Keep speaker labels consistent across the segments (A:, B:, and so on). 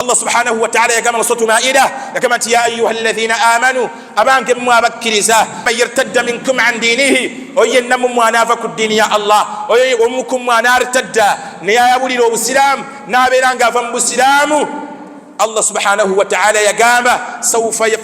A: Allah subhanahu wa ta'ala yagamba suratu Maida yagamba nti ya ayuha alladhina amanu abange mmwe abakkiriza man yartadda minkum an dinihi oyenna mmwe anaava ku ddiini ya Allah oyo omukum anartadda ne yayabulira obusiraamu n'abeera ng'ava mu busiraamu Allah subhanahu wa ta'ala yagamba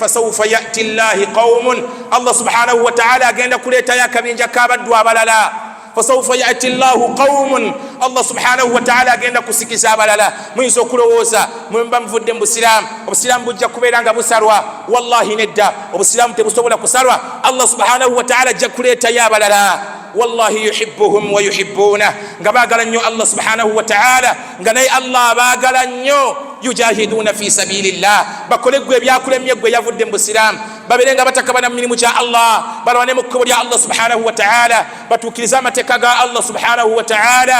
A: fasawfa ya'ti Allahi qaumun Allah subhanahu wa ta'ala agenda kuleetayo akabinja k'abaddu abalala fasawfa ya'ti Allahu qaumun Allah subhanahu wa ta'ala agenda kusikisa abalala muyinza okulowooza mwemba muvudde mu busiraamu obusiraamu bujja kubeera nga busalwa wallahi nedda obusiraamu tebusobola kusalwa Allah subhanahu wa ta'ala ajja kuleetayo abalala wallahi yuhibbuhum wa yuhibbuna nga baagala nnyo Allah subhanahu wa ta'ala nga naye Allah baagala nnyo yujahiduna fi sabilillah bakole gwe byakulemye gwe yavudde mu busiraamu baberenga batakabana mu mirimu kya Allah balwane mu kkubo lya Allah subhanahu wa ta'ala batuukiriza amateeka ga Allah subhanahu wa ta'ala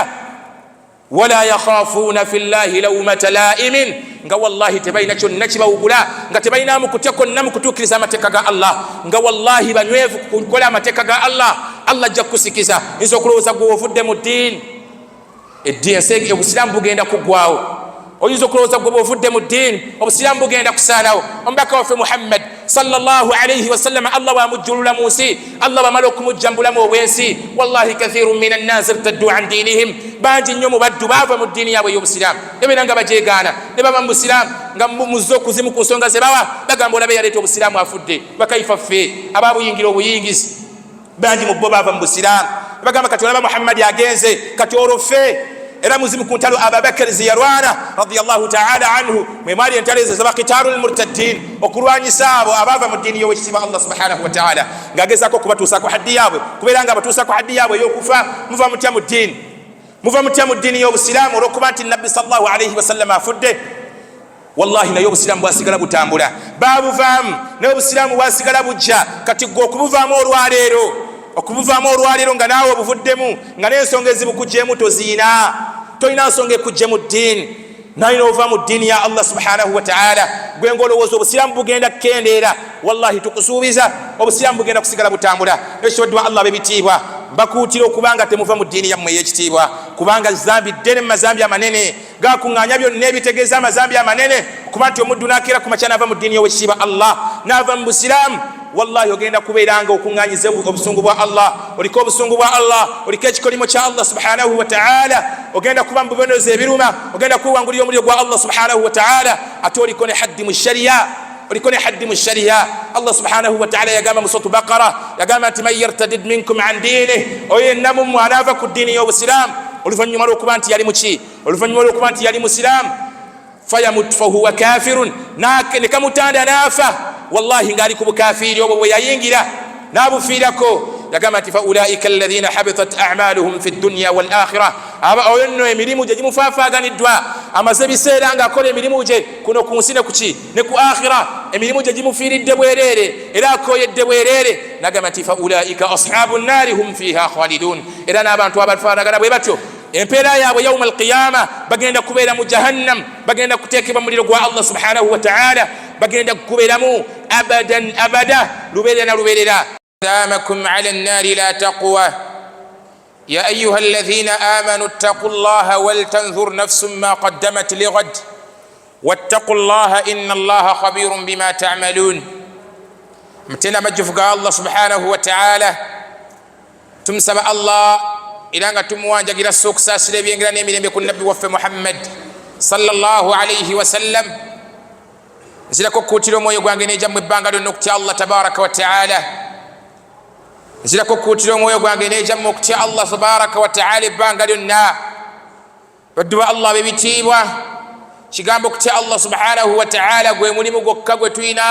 A: wala yakhafuna fillahi lawmata laimin nga wallahi tebalina kyonna kibawugula nga tebalinamu kutya konna mu kutuukiriza amateeka ga Allah nga wallahi banywevu kukola amateeka ga Allah Allah ajja kukusikiza nso okulowooza gwe ovudde mu ddiini eddiini obusiraamu bugenda kuggwawo oyinza okulowooza gwe ovudde mu ddiini obusiraamu bugenda kusaanawo omubaka waffe Muhammad sallallahu alayhi wa sallam Allah bamujjulula mu nsi Allah bamala okumujjambulamu obwensi wallahi kathirun min annas irtaddu an dinihim bangi nnyo mu baddu baava mu ddiini yaabwe ey'obusiraamu ebeera nga bajeegaana ne baba mu busiraamu nga muzze okuzimu ku nsonga ze bawa bagamba olabe yaleeta obusiraamu afudde bakaifa ffe ababuyingira obuyingizi bangi mu bo baava mu busiraamu bagamba kati olaba Muhammad agenze kati orofe era muzimu ku ntalo Abubakar ziyarwana radiyallahu ta'ala anhu mwe mwali entalo ezo z'abakitarul murtaddin okulwanyisa abo abaava mu ddiini y'owekitiibwa Allah subhanahu wa ta'ala ng'agezaako okubatuusako haddi yaabwe kubeera nga abatuusako haddi yaabwe ey'okufa muva mutya mu ddiini y'obusiraamu olw'okuba nti nabbi sallallahu alayhi wa sallam afudde wallahi naye obusiraamu bwasigala butambula babuvaamu naye obusiraamu bwasigala bujja kati gwe okubuvaamu olwaleero nga naawe obuvuddemu nga n'ensonga ezibukujjeemu toziina tolina nsonga ekujje mu ddiini naye n'ova mu ddiini ya Allah subhanahu wa ta'ala gwe ng'olowooza obusiraamu bugenda kukendeera wallahi tukusuubiza obusiraamu bugenda kusigala butambula ekitibwa Allah b'ebitiibwa bakuutira okubanga temuva mu ddiini yammwe ey'ekitiibwa kubanga zambi ddene mu mazambi amanene gakuŋŋaanya byonna ebitegeeza amazambi amanene okuba nti omuddu n'akeera ku makya n'ava mu ddiini y'owekitiibwa Allah n'ava mu busiraamu wallahi ogenda kubeeranga okuŋŋaanyiza obusungu bwa Allah oliko obusungu bwa Allah oliko ekikolimo kya Allah subhanahu wa ta'ala ogenda kuba mu bibonerezo ebiruma ogenda kwewangulira omuliro gwa Allah subhanahu wa ta'ala ate oliko ne haddi mu sharia Allah subhanahu wa ta'ala yagamba mu suratu Baqara yagamba nti man yartadid minkum an dinihi oyenna mumwe anaava ku ddiini y'obusiraamu oluvannyuma lw'okuba nti yali muki oluvannyuma lw'okuba nti yali musiraamu fayamut fahuwa kafirun ne kamutanda naafa wallahi ngali ku bukafiiri obwo bwe yayingira n'abufiirako yagamba nti faulaika alladhina habitat a'maluhum fi dunya wal akhirah oyo nno emirimu gye gimufaafaaganiddwa amaze ebiseera ng'akola emirimu gye kuno ku nsi ne kuki ne ku akhira emirimu gye gimufiiridde bwereere era akoyedde bwereere nagamba nti faulaika ashabu nnaari hum fiha khalidun era n'abantu abafaanagana bwe batyo empeera yaabwe yawma alqiyama bagenda kubeera mu jahannam bagenda kuteekebwa muliro gwa Allah subhanahu wa ta'ala bagenda kubeeramu abadan abada lubeerera na lubeerera دامكم على النار لا تقوى يا أيها الذين آمنوا اتقوا الله ولتنظر نفس ما قدمت لغد واتقوا الله إن الله خبير بما تعملون متنا مجفقا الله سبحانه وتعالى تمسب الله إلى أن تمواجه إلى السوق ساسر بينغرا نمي يكون النبي وفي محمد صلى الله عليه وسلم زلكو كوتيرو مو يغوانغي ني جام بانغادو نوكتي الله تبارك وتعالى zirako kuutira omwoyo gwange nejamma okutya Allah tabaraka wa ta'ala ebbanga lyonna baddu ba Allah b'ebitiibwa kigambo okutya Allah subhanahu wa ta'ala gwe mulimu gwokka gwe tulina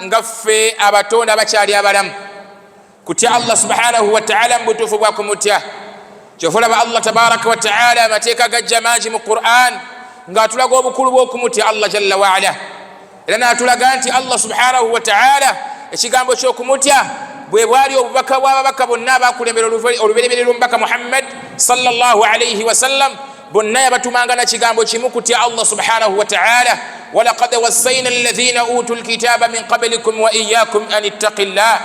A: nga ffe abatonda bakyali abalamu kutya Allah subhanahu wa ta'ala mu butuufu bwa kumutya kyova olaba Allah tabaraka wa ta'ala amateeka gajja mangi mu Qur'an ng'atulaga obukulu bw'okumutya Allah jalla wa ala era n'atulaga nti Allah subhanahu wa ta'ala ekigambo ky'okumutya bwe bwali obubaka bw'ababaka bonna abakulembera olubereberye lw'omubaka Muhammad sallallahu alayhi wa sallam bonna yabatumanga na kigambo kimu kutya Allah subhanahu wa ta'ala walaqad wassayna alladhina utul kitaba min qablikum wa iyyakum an ittaqillah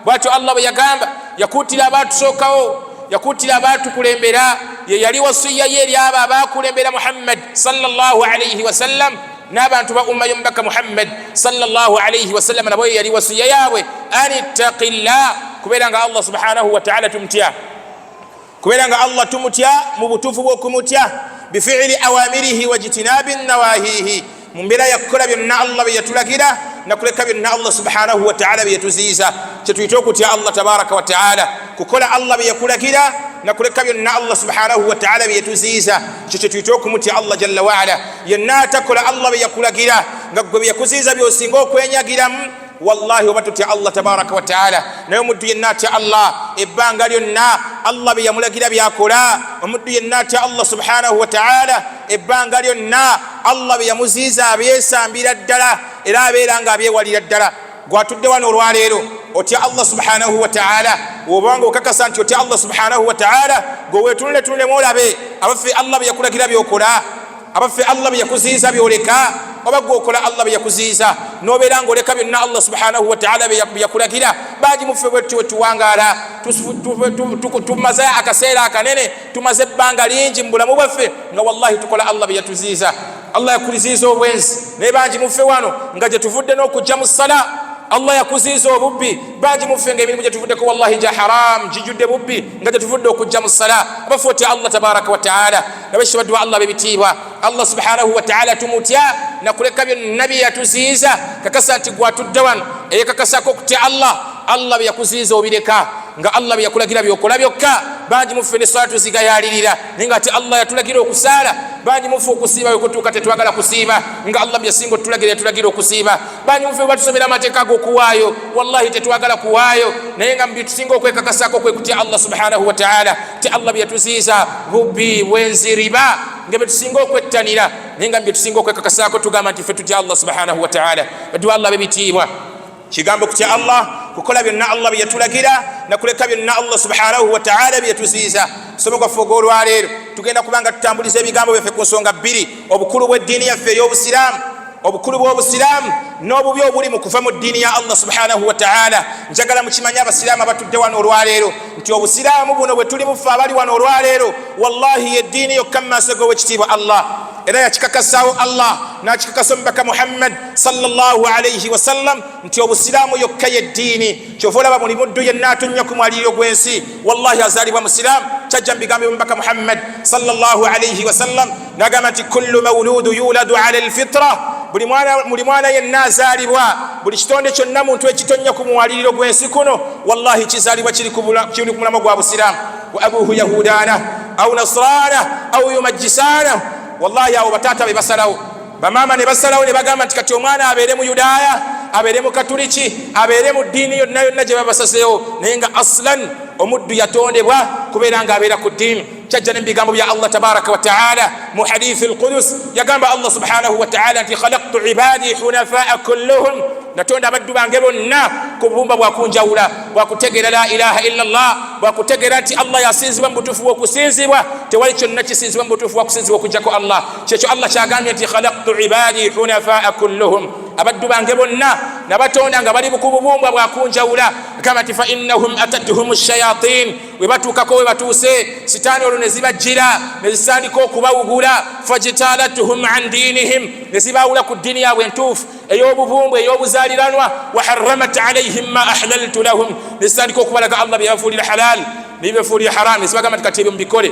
A: bwatyo Allah bwe yagamba yakuutira abaatusookawo yakuutira abaatukulembera ye yali wasiya ye eri abo abaakulembera Muhammad sallallahu alayhi wa sallam n'abantu ba umma y'omubaka Muhammad sallallahu alayhi wa sallam nabo yali wasiya yaabwe anittaqillah kubeera nga Allah subhanahu wa ta'ala tumutya kubeera nga Allah tumutya mu butuufu bw'okumutya bifi'li awamirihi wa jitinabi nawahihi mu mbeera yakukola byonna Allah bye yatulagira nakuleka byonna Allah subhanahu wa ta'ala bye yatuziyiza kyetuyita okutya Allah tabaraka wa ta'ala kukola Allah bye yakulagira nakuleka byonna Allah subhanahu wa ta'ala bye yatuziyiza kyetuyita okumutya Allah jalla wa ala yenna atakola Allah bye yakulagira nga gwe bye yakuziyiza by'osinga okwenyagiramu wallahi oba tutya Allah tabaraka wa ta'ala naye omuddu yenna atya Allah ebbanga lyonna Allah bye yamulagira byakola omuddu yenna atya Allah subhanahu wa ta'ala ebbanga lyonna Allah bye yamuziyiza abyesambira ddala era abeera nga abyewalira ddala gwatudde wano olwaleero otya Allah subhanahu wa ta'ala wobanga okakasa nti otya Allah subhanahu wa ta'ala gwe weetunule mwolabe abaffe Allah bye yakulagira byokola abaffe Allah bye yakuziyiza byoleka oba gwokola Allah bye yakuziyiza nobeera ng'oleka byonna Allah subhanahu wa ta'ala bye yakulagira baagi muffe bwetu wetuwangaala tumaze akaseera akanene tumaze ebbanga lingi mu bulamu bwaffe nga wallahi tukola Allah bye yatuziyiza Allah yakuziyiza obwenzi naye bangi muffe wano nga gye tuvudde n'okujja mu ssala Allah yakuziyiza obubbi bangi muffe ng'emirimu gye tuvuddeko wallahi gya haram gijjudde bubbi nga gye tuvudde okujja mu ssala abafu otya Allah tabaraka wa ta'ala nabeshe baddu ba Allah bebitiibwa Allah subhanahu wa ta'ala tumutya nakuleka byonna bye yatuziyiza kakasa nti gwatudde wano eyekakasako okutya Allah bye yakuziyiza obireka nga Allah bye yakulagira byokola byokka bangi muffe ne swala tuzigayalirira naye nga ati Allah yatulagira okusaala bangi muffe okusiiba wekutuuka tetwagala kusiiba nga Allah bye yasinga otulagira yatulagira okusiiba bangi muffe batusomera amateeka ag'okuwaayo wallahi tetwagala kuwaayo naye nga mubye tusinga okwekakasako kwe kutya Allah subhanahu wa ta'ala ti Allah bye yatuziyiza bubbi bwenzi riba nga bye tusinga okwettanira naye nga mubye tusinga okwekakasako tugamba nti ffe tutya Allah subhanahu wa ta'ala baddu Allah bebitiibwa kigambo kutya Allah kukola byonna Allah bye yatulagira nakuleka byonna Allah subhanahu wa ta'ala bye yatuziyiza somo gwaffe ogw'olwaleero tugenda kubanga tutambuliza ebigambo byaffe ku nsonga bbiri obukulu bw'eddiini yaffe ey'obusiraamu obukulu bw'obusiraamu n'obubi obuli mu kuva mu ddiini ya Allah subhanahu wa ta'ala njagala mukimanye abasiraamu abatudde wano olwaleero nti obusiraamu buno bwe tuli muffe abali wano olwaleero wallahi yeddiini yokka mu maaso g'owekitiibwa Allah era yakikakasawo Allah n'akikakasa omubaka Muhammad sallallahu alayhi wa sallam nti obusiraamu yokka yeddiini kyova olaba buli muddu yenna atonnya ku mwaliriro gw'ensi wallahi azaalibwa musiraamu kyajja mu bigambo by'omubaka Muhammad sallallahu alayhi wa sallam n'agamba nti kullu mawludu yuladu ala alfitra buli mwana yenna azaalibwa buli kitonde kyonna muntu ekitonnya ku mwaliriro gw'ensi kuno wallahi kizaalibwa kiri ku mulamu gwa busiraamu wa abuhu yahudana au nasrana au yumajjisana wallahi abo bataata be basalawo bamaama ne basalawo ne bagamba nti kati omwana abeere mu yudaaya abeere mu katuliki abeere mu ddiini yonna yonna gye babasaseewo naye nga aslan omuddu yatondebwa kubeera ng'abeera ku ddiini kyajja n'ebigambo bya Allah tabaraka wa ta'ala mu hadithi al-Qudus yagamba Allah subhanahu wa ta'ala nti khalaqtu ibadi hunafaa kulluhum natonda abaddu bange bonna ku bubumba bwakunjawula bwakutegeera la ilaha illa Allah bwakutegeera nti Allah yasinzibwa mu butuufu bw'okusinzibwa tewali kyonna kisinzibwa mu butuufu bwakusinzibwa okujjako Allah kyekyo Allah kyagambye nti khalaqtu ibadi hunafaa kulluhum abaddu bange bonna nabatonda nga bali ku bubumba bwakunjawula kama nti fa innahum atatuhum shayatin we batuukako we batuuse sitaani olwo ne zibajjira ne zisandika okubawugula fajtalatuhum an diinihim ne zibawula ku ddiini yaabwe entuufu ey'obubumbu ey'obuzaaliranwa wa harramat alayhim ma ahlaltu lahum ne zisandika okubalaga Allah bye yabafuulira halal ne bibefuulira haram ne zibagamba nti kati ebyo mubikole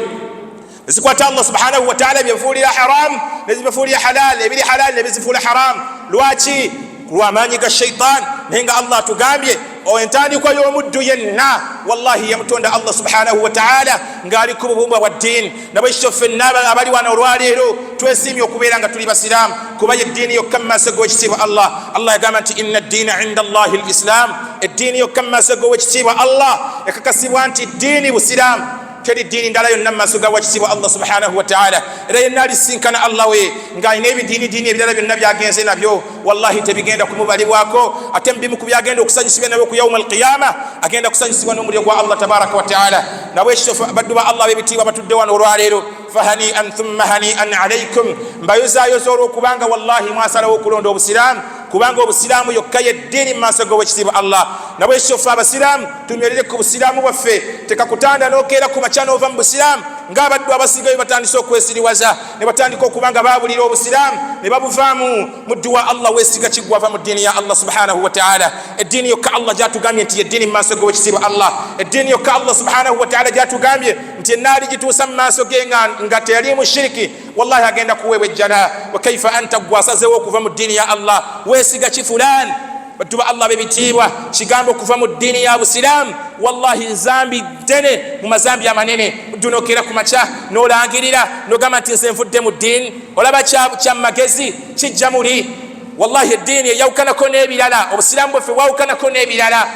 A: ne zikwata Allah subhanahu wa ta'ala bye yafuulira haram ne zibefuulira halal ebiri halal ne bizifuula haram lwaki lw'amaanyi ga shaitan naye nga Allah atugambye entandikwa y'omuddu yenna wallahi yamutonda Allah subhanahu wa ta'ala ng'ali ku bubumbwa bwa ddiini nabwekityo ffenna abali wano olwaleero twesiimye okubeera nga tuli basiraamu kuba yeddiini yokka mu maaso g'owekitiibwa Allah yagamba nti inna ddiina inda Allahi al-Islam eddiini yokka mu maaso g'owekitiibwa Allah ekakasibwa nti ddiini busiraamu teri ddiini ndala yonna mu maaso ga wakitiibwa Allah subhanahu wa ta'ala era yenna alisinkana Allah we ng'alina ebidiini ebirala byonna byagenze nabyo wallahi tebigenda kumubalibwako ate mubimu ku byagenda okusanyusibwa nabyo ku yawma alqiyama agenda kusanyusibwa n'omuliro gwa Allah tabaraka wa ta'ala nabwekityo baddu ba Allah b'ebitiibwa batudde wano olwaleero fahani'an thumma hani'an alaykum mbayozaayoza olw'okubanga wallahi mwasalawo okulonda obusiraamu kubanga obusiraamu yokka yeddiini mu maaso g'owekitiibwa Allah nabwekityo ffe abasiraamu tunywerere ku busiraamu bwaffe tekakutanda n'okeera ku makya n'ova mu busiraamu ng'abaddu abasigayo batandise okwesiriwaza ne batandika okubanga babulira obusiraamu ne babuvaamu muddu wa Allah weesiga kigwava mu ddiini ya Allah subhanahu wa ta'ala. Eddiini yokka Allah gyatugambye nti yeddiini mu maaso g'owekitiibwa Allah. Eddiini yokka Allah subhanahu wa ta'ala gyatugambye nti ennaali gituusa mu maaso ge nga teyalimu shiriki, wallahi agenda kuweebwa ejjana. Wa kaifa anta gwasazeewo okuva mu ddiini ya Allah weesiga kifulaan. Baddu ba Allah bebitiibwa, kigambo okuva mu ddiini ya busiraamu wallahi nzambi ddene mu mazambi amanene. Muddu nokeera ku makya n'olangirira n'ogamba nti nze nvudde mu ddiini, olaba kya magezi kijja muli. Wallahi eddiini eyawukanako n'ebirala, obusiraamu bwaffe bwawukanako n'ebirala.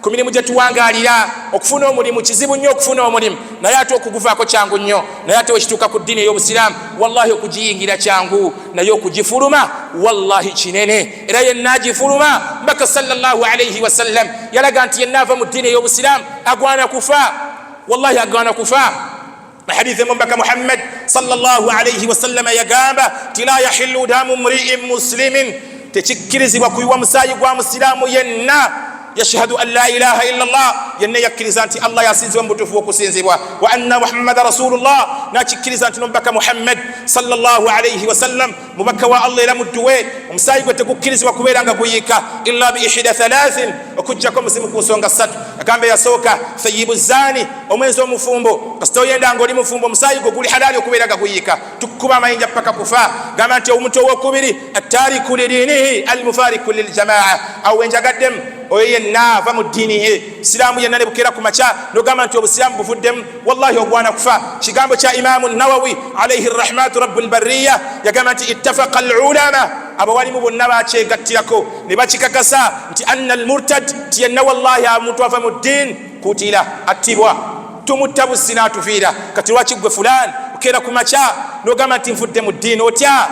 A: Ku mirimu gye tuwangalira okufuna omulimu kizibu nnyo okufuna omulimu, naye ate okuguvaako kyangu nnyo. Naye ate wekituuka ku ddiini ey'obusiraamu wallahi okugiyingira kyangu, naye okugifuluma wallahi kinene. Era yenna agifuluma mbaka sallallahu alayhi wa sallam yalaga nti yenna ava mu ddiini ey'obusiraamu agwana kufa, wallahi agwana kufa. Hadithi mbaka Muhammad sallallahu alayhi wa sallam yagamba ti la yahillu damu mri'in muslimin, tekikkirizibwa kuyiwa musaayi gwa musiraamu yenna yashhadu an la ilaha illa Allah, yenna yakkiriza nti Allah yasinzibwa mu butuufu bw'okusinzibwa, wa anna Muhammada rasulullah, nakikkiriza nti nomubaka Muhammad sallallahu alayhi wa sallam mubaka wa Allah era muddu we. Omusaayi gwe tegukkirizibwa kubeera nga guyiika illa bi ihda thalathin, okuggyako muzimu ku nsonga ssatu. Agamba yasooka thayyibu zani, omwenzi omufumbo. Kasita oyenda ng'oli mufumbo omusaayi gwe guli halaali okubeera nga guyiika, tukuba amayinja paka kufa. Gamba nti omuntu ow'okubiri attariku lidiinihi almufariku liljamaa, awo enjagaddemu oyo yenna ava mu ddiini ye. Siraamu yenna ne bukeera ku makya n'ogamba nti obusiraamu buvuddemu, wallahi ogwana kufa. Kigambo kya Imaamu Nawawi alayhi rahmatu rabbul barriya yagamba nti ittafaqa al-ulama, abawalimu bonna bakyegattirako ne bakikakasa nti anna al-murtad, ti yenna wallahi omuntu ava mu ddiini kutila, attibwa, tumutta bussi n'atufiira. Kati lwaki gwe fulaani bukeera ku makya n'ogamba nti nfudde mu ddiini? Otya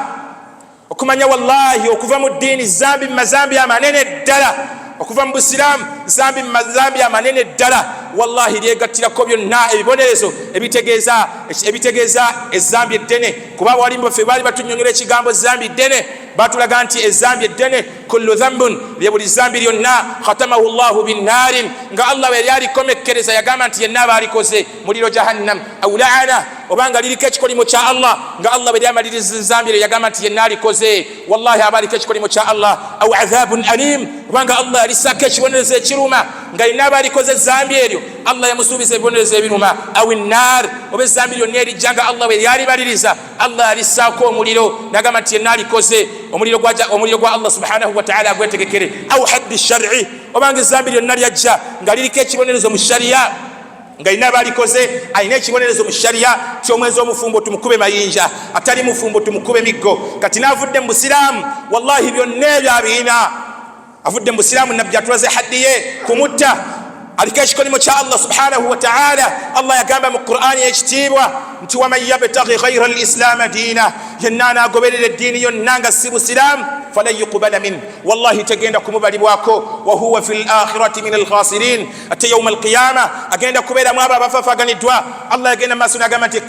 A: okumanya wallahi okuva mu ddiini zambi mu mazambi amanene ddala. Okuva mu busiraamu zambi mu mazambi amanene ddala, wallahi lyegattirako byonna ebibonerezo ebitegeeza ezambi eddene. Kuba abawalimu baffe baali batunyonyola ekigambo zambi ddene, batulaga nti ezambi eddene kullu dhambun, lye buli zambi lyonna khatamahu llahu binnaarin, nga Allah bwe lyalikomekkereza yagamba nti yenna baalikoze muliro jahannam, aw laana, obanga liriko ekikolimo kya Allah nga Allah bwe lyamaliriza ezambi lyo yagamba nti yenna alikoze, wallahi abaaliko ekikolimo kya Allah, aw adhabun alim, obanga Allah yalissaako ekibonerezo ekiruma nga yenna abaalikoze ezambi eryo Allah yamusuubiza ebibonerezo ebiruma, aw innaar, oba ezambi lyonna erijja nga Allah bwe lyalibaliriza Allah yalissaako omuliro nagamba nti yenna alikoze, omuliro gwa Allah subhanahu wa ta'ala agwetegekere, aw haddi shar'i, obanga ezambi lyonna lyajja nga liriko ekibonerezo mu shariya nga ina balikoze ayina ekibonerezo mu shariya ky'omwenzi omufumbo tumukube mayinja, atali mufumbo tumukube miggo. Kati naavudde mu busiraamu wallahi byonna ebyo abiina, avudde mu busiraamu nabbi atulaze haddi ye kumutta, aliko ekikolimo kya Allah subhanahu wa ta'ala. Allah yagamba mu Qur'ani ekitiibwa nti waman yabtaghi ghayra al-islaama diina, yenna anaagoberera eddiini yonna nga si busiraamu falan yuqbala min, wallahi tegenda kumubalibwako, wa huwa fi l-akhirati min al-khasirin, ate yawma al-qiyama agenda kubeeramu abo abafafaganiddwa. Allah yagenda maaso n'agamba nti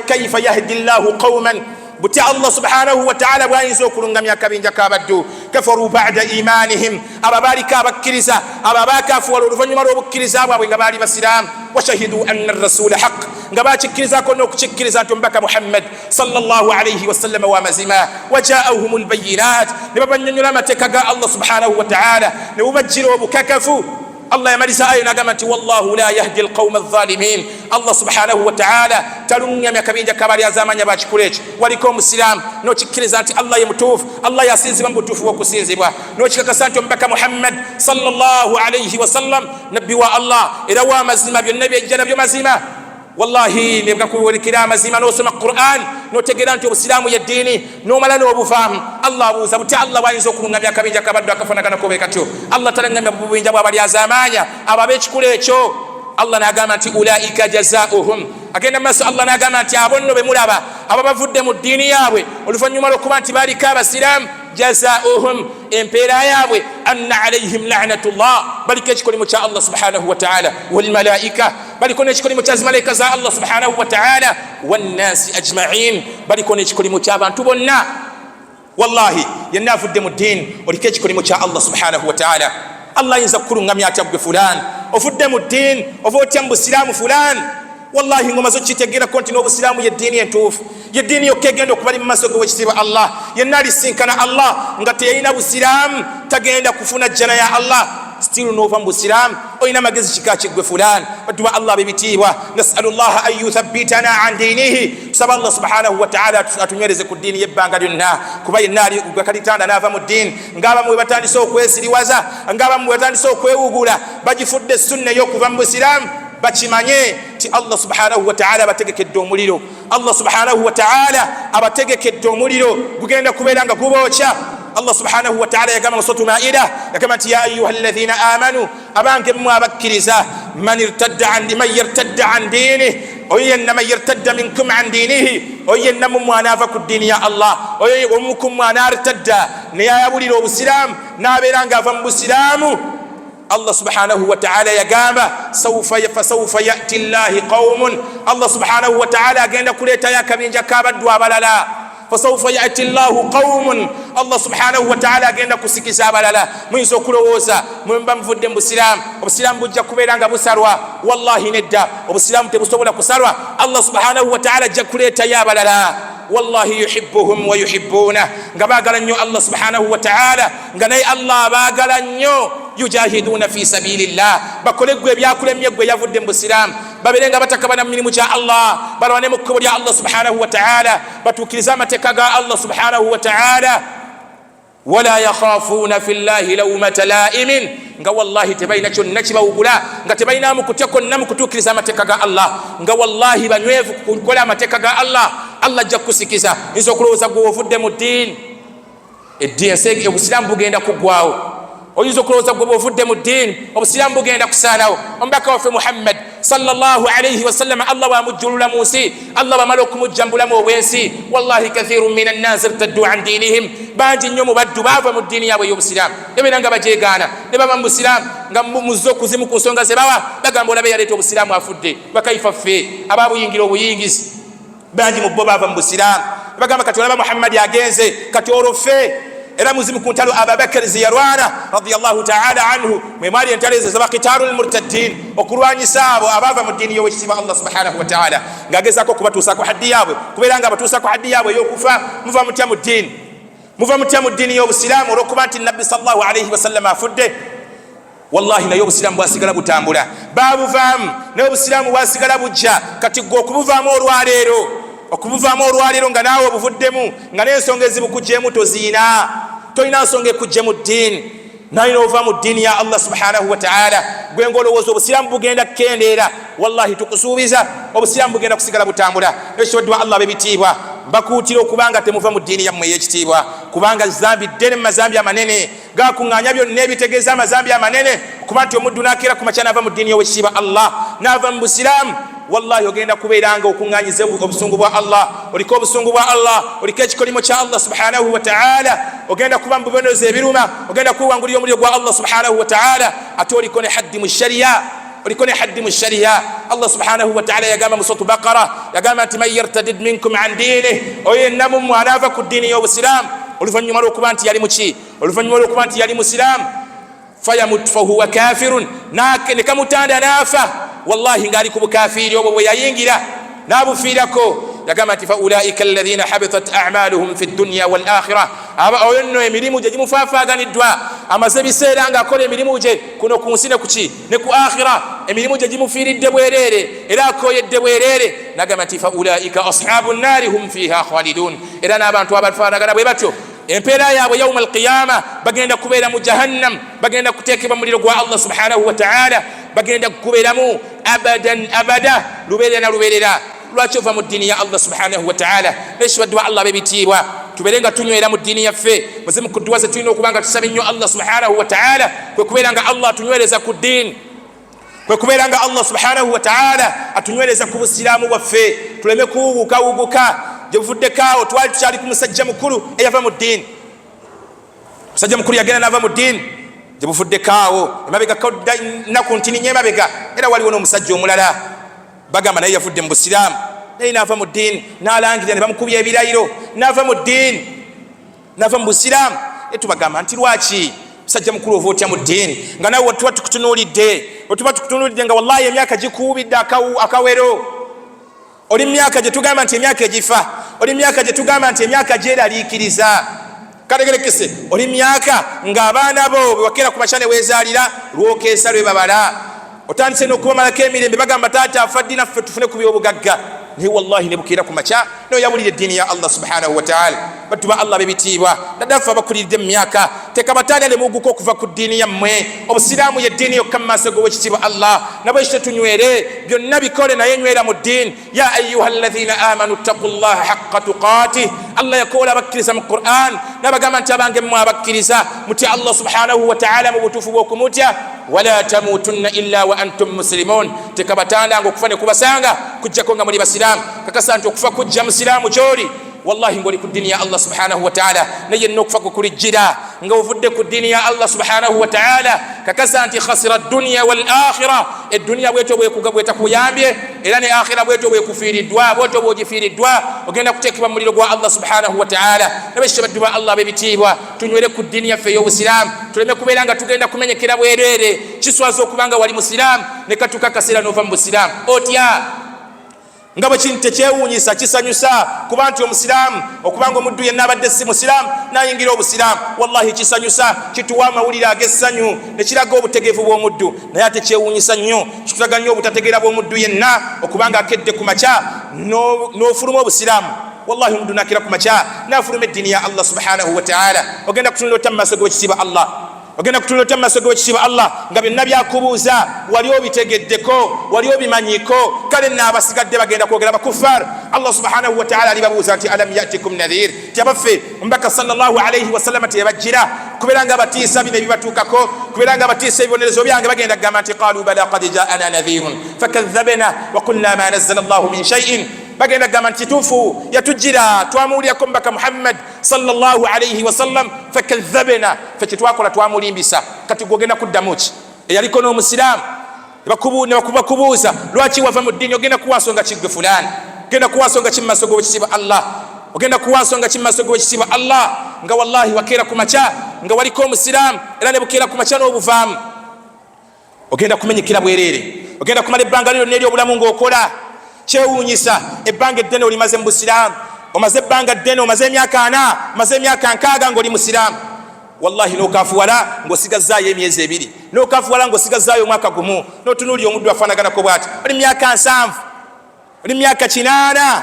A: kayfa yahdi llahu qawman, buti Allah subhanahu wa ta'ala bwayinza okulungamya akabinja k'abaddu kafaru ba'da imanihim, abo baaliko abakkiriza, abo abaakaafuwala oluvannyuma lw'obukkiriza bwabwe nga baali basiraamu, wa shahidu anna ar-rasula haqq, nga bakikkirizako n'okukikkiriza nti omubaka Muhammad sallallahu alayhi wa sallam wa mazima, wa jaa'ahum al-bayyinat, ne babanyonnyola amateeka ga Allah subhanahu wa ta'ala ne bubajjira obukakafu. Allah yamaliza ayo n'agamba nti wallahu la yahdi alqawma adh-dhalimin, Allah subhanahu wa ta'ala talungamya akabinja kabali azamanya bakikola ekyo. Waliko omusiraamu n'okikkiriza nti Allah ye mutuufu, Allah yasinzibwa mu butuufu bw'okusinzibwa, n'okikakasa nti omubaka Muhammad sallallahu alayhi wa sallam nabbi wa Allah era wa mazima, byonna byejja nabyo mazima. Wallahi nebwa kuwolekera amazima n'osoma Qur'an n'otegeera nti obusiraamu ye ddiini n'omala n'obuvaamu. Allah abuuza buti Allah bwayinza okulungamya akabinja kabaddu akafaanagana bwe katyo? Allah talungamya bubinja bw'abali azamaanya abo ab'ekikula ekyo. Allah n'agamba nti ulaika jazaa'uhum, agenda maaso Allah n'agamba nti abo nno be mulaba abo bavudde mu ddiini yaabwe oluvannyuma lw'okuba nti baaliko abasiraamu, jazaa'uhum, empeera yaabwe anna alayhim la'natullah, baliko ekikolimo kya Allah subhanahu wa ta'ala, wal malaika, baliko n'ekikolimo kya zimalayika za Allah subhanahu wa ta'ala, wan nasi ajma'in, baliko n'ekikolimo ky'abantu bonna. Wallahi yenna avudde mu ddiini oliko ekikolimo kya Allah subhanahu wa ta'ala. Allah ayinza kukulungamya atya gwe fulani ovudde mu ddiini ova otya mu busiraamu fulani, wallahi ngoma zo kitegera konti n'obusiraamu ye ddiini entuufu ye ddiini yokka egenda okubali mu maaso g'owekitiibwa Allah yenna alisinkana Allah nga teyalina busiraamu tagenda kufuna jjana ya Allah still nova mu busiraamu olina magezi kika kiggwe fulani badduwa Allah bebitiibwa nasalu llaha an yuthabbitana an diinihi tusaba Allah subhanahu wa ta'ala atunywereze ku ddiini yebbanga lyonna kuba yenna ali gakalitanda n'ava mu ddiini ng'abamu bwe batandise okwesiriwaza ng'abamu bwe batandise okwewugula bagifudde sunna y'okuva mu busiraamu bakimanye ti Allah subhanahu wa ta'ala abategekedde omuliro Allah subhanahu wa ta'ala abategekedde omuliro gugenda kubeera nga gubookya Allah subhanahu wa ta'ala yagamba mu suratu Maida yagamba nti ya ayyuhalladhina amanu abange mmwe abakkiriza man yartadda an dinihi oyenna man yartadda minkum an dinihi oyenna mmwe anaava ku ddiini ya Allah omukum mmwe anartadda neyayabulira obusiraamu n'abeera ng'ava mu busiraamu Allah subhanahu wa ta'ala yagamba fasawfa ya'ti Allahi qaumun Allah subhanahu wa ta'ala agenda kuleetayo akabinja k'abaddu abalala fasawfa ya'ti Allahu qaumun Allah subhanahu wa ta'ala agenda kusikiza abalala muyinza okulowooza mwemba muvudde mu busiraamu obusiraamu bujja kubeera nga busalwa wallahi nedda obusiraamu tebusobola kusalwa Allah subhanahu wa ta'ala ajja kuleetayo abalala wallahi yuhibbuhum wa yuhibbuna nga baagala nnyo Allah subhanahu wa ta'ala nga naye Allah baagala nnyo yujahiduna fi sabilillah bakole gwe ebyakulemye gwe yavudde mu busiraamu babeerenga batakabana mu mirimu gya Allah balwane mu kkubo lya Allah subhanahu wa ta'ala batuukirize amateeka ga Allah subhanahu wa ta'ala wala yakhafuna fi llahi lawmata laimin nga wallahi tebalina kyonna kibawugula nga tebalinamu kutya konna mu kutuukiriza amateeka ga Allah nga wallahi banywevu kukola amateeka ga Allah Allah ajja kukusikiza nza okulowooza gwe ovudde mu ddiini eddiini obusiraamu bugenda kuggwawo oyinza okulowooza gwe bwovudde mu ddiini obusiraamu bugenda kusaanawo omubaka waffe Muhammad sallallahu alayhi wa sallam Allah bwamujjulula mu nsi Allah bamala okumujja mu bulamu obw'ensi wallahi kathirun min annas irtaddu an diinihim bangi nnyo mu baddu baava mu ddiini yaabwe ey'obusiraamu nebeera nga bajeegaana ne baba mu busiraamu nga muzze okuzimu ku nsonga ze bawa bagamba olabe yaleeta obusiraamu afudde bakaifa ffe abaabuyingira obuyingizi bangi mu bo baava mu busiraamu bagamba kati olaba Muhammad agenze kati olwo ffe era muzimu ku ntalo Abubakar ziyalwana radiyallahu ta'ala anhu mwe mwali entalo ezo zaba qitalul murtaddin okulwanyisa abo abaava mu ddiini y'owekitiibwa Allah subhanahu wa ta'ala ng'agezaako okubatuusako haddi yaabwe kubeera nga abatuusako haddi yaabwe ey'okufa muva mutya mu ddiini y'obusiraamu olw'okuba nti nabbi sallallahu alayhi wa sallam afudde wallahi naye obusiraamu bwasigala butambula babuvaamu naye obusiraamu bwasigala bujja kati gwe okubuvaamu olwaleero nga naawe obuvuddemu nga n'ensonga ezibukugjeemu toziina tolina nsonga ekujje mu ddiini naye n'ova mu ddiini ya Allah subhanahu wa ta'ala gwe ng'olowooza obusiraamu bugenda kukendeera wallahi tukusuubiza obusiraamu bugenda kusigala butambula ekyoddwa Allah bebitiibwa mbakuutira okubanga temuva mu ddiini yammwe ey'ekitiibwa kubanga zambi ddene mu mazambi amanene gakuŋŋaanya byonna ebitegeeza amazambi amanene kuba nti omuddu n'akeera ku makya n'ava mu ddiini y'owekitiibwa Allah n'ava mu busiraamu wallahi ogenda kubeeranga okuŋŋaanyiza obusungu bwa Allah oliko obusungu bwa Allah oliko ekikolimo kya Allah subhanahu wa ta'ala ogenda kuba mu bibonerezo ebiruma ogenda kuwangulira omuliro gwa Allah subhanahu wa ta'ala ate oliko ne haddi mu sharia Allah subhanahu wa ta'ala yagamba mu suratu Baqara yagamba nti man yartadid minkum an dinihi oyenna mu mmwe anaava ku ddiini y'obusiraamu oluvannyuma lw'okuba nti yali muki oluvannyuma lw'okuba nti yali musiraamu fayamut fahuwa kafirun ne kamutanda n'afa wallahi ngaali ku bukafiiri obwo bwe yayingira n'abufiirako yagamba nti faulaika alladhina habitat a'maluhum fi dunya wal akhirah oyo nno emirimu gye gimufaafaaganiddwa amaze ebiseera ng'akola emirimu gye kuno ku nsi ne kuki ne ku akhira emirimu gye gimufiiridde bwereere era akooyedde bwereere nagamba nti faulaika ashabu nnaari hum fiha khalidun era n'abantu abafaanagana bwe batyo empeera yaabwe yawma alqiyama bagenda kubeera mu jahannam bagenda kuteekebwa muliro gwa Allah subhanahu wa ta'ala bagenda kubeeramu abadan abada lubeerera na lubeerera lwaki ova mu ddiini ya Allah subhanahu wa ta'ala nekibadde wa Allah bebitiibwa tubeere nga tunywera mu ddiini yaffe muzimu ku dduwa ze tulina okuba nga tusaba nnyo Allah subhanahu wa ta'ala kwe kubeera nga Allah atunywereza ku ddiini kwe kubeera nga Allah subhanahu wa ta'ala atunywereza ku busiraamu bwaffe tuleme kuwuguka gye buvuddekaawo twali tukyali ku musajja mukulu eyava mu ddiini musajja mukulu yagenda n'ava mu ddiini gye buvuddekaawo emabega naku ntini emabega era waliwo n'omusajja omulala bagamba naye yavudde mu busiraamu naye n'ava mu ddiini n'alangirira ne bamukubya ebirayiro n'ava mu ddiini n'ava mu busiraamu naye tubagamba nti lwaki musajja mukulu ova otya mu ddiini nga nawe wetuba tukutunuulidde nga wallahi emyaka gikuubidde akawero oli myaka gye tugamba nti emyaka egifa, oli myaka gye tugamba nti emyaka gyeraliikiriza. Kalegerekese oli myaka ng'abaana bo bwe wakeera ku makya ne weezaalira lwokeesa lwe babala. Otandise n'okubamalako emirembe bagamba taata afa ddi naffe tufune ku by'obugagga. Naye wallahi ne bukeera ku makya n'oyawulira eddiini ya Allah subhanahu wa ta'ala. Battu ba Allah b'ebitiibwa naddala ffe abakuliridde mu myaka teeka batandale muguka okuva ku ddiini yammwe. Obusiraamu ye ddiini yokka mu maaso g'owekitiibwa Allah. Nabwe ekyo tunywere byonna bikole naye nywera mu ddiini. Ya ayyuha alladhina amanu ttaqullaha haqqa tuqaatih. Allah yakoola abakkiriza mu Qur'an n'abagamba nti abange mmwe abakkiriza mutya Allah subhanahu wa ta'ala mu butuufu bw'okumutya. Wala tamutunna illa wa antum muslimun. Teeka batandanga okufa ne kubasanga kujjako nga muli basiraamu. Kakasa nti okufa kujja musiraamu kyoli wallahi ngoli ku ddiini ya Allah subhanahu wa ta'ala naye n'okufa kukulijjira nga ovudde ku ddiini ya Allah subhanahu wa ta'ala. Kakasa nti khasira dunya wal akhirah. Eddunya bwetyo bwetakuyambye era ne akhira bwetyo bwekufiiriddwa bwetyo bwogifiiriddwa ogenda kuteekebwa mu muliro gwa Allah subhanahu wa ta'ala. Nabekyo baddu ba Allah b'ebitiibwa tunywere ku ddiini yaffe ey'obusiraamu tuleme kubeera nga tugenda kumenyekera bwereere. Kiswaza okubanga wali musiraamu ne katuuka akaseera n'ova mu busiraamu otya nga bwe kintu tekyewuunyisa kisanyusa kuba nti omusiraamu okubanga omuddu yenna abadde si musiraamu n'ayingira obusiraamu wallahi kisanyusa kituwa amawulire ag'essanyu ne kiraga obutegeevu bw'omuddu. Naye ate kyewuunyisa nnyo kitulaga nnyo obutategeera bw'omuddu yenna okubanga akedde ku makya n'ofuluma obusiraamu. Wallahi omuddu n'akira ku makya n'afuluma eddiini ya Allah subhanahu wa ta'ala ogenda kutunula otta mu maaso g'owekitiibwa Allah. Ogenda kutunula otta mu maaso g'owekitiibwa Allah nga byonna byakubuuza wali obitegeddeko wali obimanyiko. Kale n'abasigadde bagenda kwogera bakuffar. Allah subhanahu wa ta'ala alibabuuza nti alam yatikum nadhir. Tiyabaffe omubaka sallallahu alayhi wa sallam teyabajjira kubeera nga batiisa bino ebibatuukako kubeera nga batiisa ebibonerezo byange bagenda kugamba nti qalu bala qad ja'ana nadhirun fakadhabna wa qulna ma nazzala Allahu min shay'in. Bagenda kugamba nti kituufu yatujjira twamuwulirako mbaka Muhammad sallallahu alayhi wa sallam fakadhabna fe kyetwakola twamulimbisa. Kati gwogenda kuddamu ki? Eyaliko n'omusiraamu ne bakubuuza lwaki wava mu ddiini ogenda kuwansonga kiggwe fulani ogenda kuwansonga ki mu maaso g'owekitiibwa Allah ogenda kuwansonga ki mu maaso g'owekitiibwa Allah nga wallahi wakeera ku makya nga waliko omusiraamu era ne bukeera ku makya n'obuvaamu. Ogenda kumenyekera bwereere ogenda kumala ebbanga lyo n'eryobulamu ng'okola. Kyewuunyisa ebbanga eddene olimaze mu busiraamu omaze ebbanga ddene omaze emyaka 4 omaze emyaka 6 ng'oli musiraamu. Wallahi n'okaafuwala ng'osigazaayo emyezi 2 n'okaafuwala ng'osigazaayo omwaka gumu n'otunuulira omuddu afaanaganako bw'ati oli myaka 7 oli myaka 8